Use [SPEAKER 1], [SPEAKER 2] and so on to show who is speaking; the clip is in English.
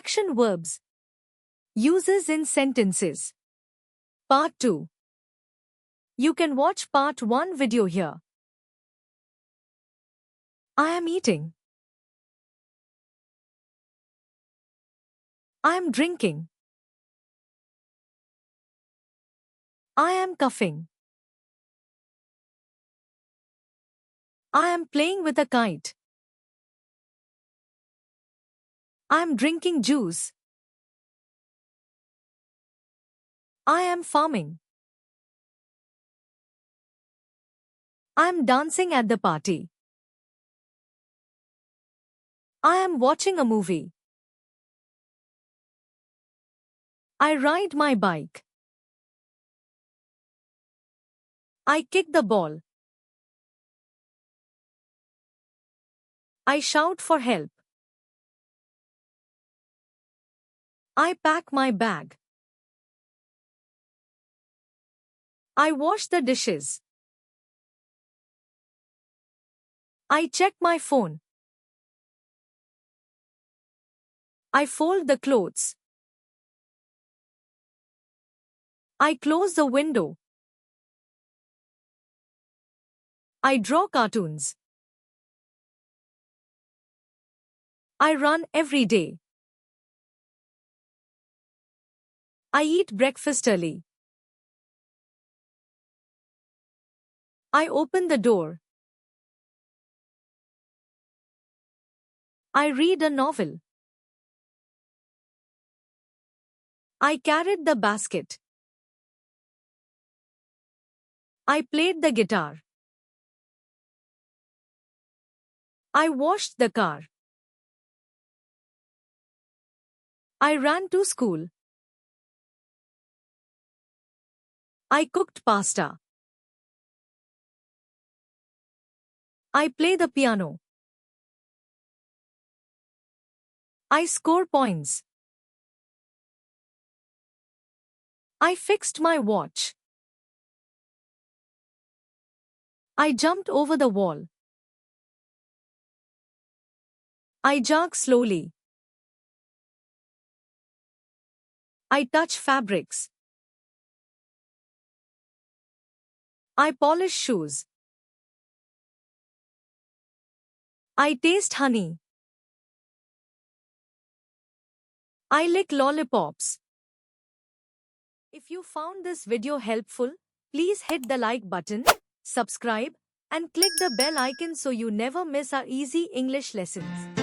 [SPEAKER 1] Action verbs. Uses in sentences. Part 2. You can watch part 1 video here. I am eating. I am drinking. I am coughing. I am playing with a kite. I am drinking juice. I am farming. I am dancing at the party. I am watching a movie. I ride my bike. I kick the ball. I shout for help. I pack my bag. I wash the dishes. I check my phone. I fold the clothes. I close the window. I draw cartoons. I run every day. I eat breakfast early. I open the door. I read a novel. I carried the basket. I played the guitar. I washed the car. I ran to school. I cooked pasta. I play the piano. I score points. I fixed my watch. I jumped over the wall. I jog slowly. I touch fabrics. I polish shoes. I taste honey. I lick lollipops. If you found this video helpful, please hit the like button, subscribe, and click the bell icon so you never miss our easy English lessons.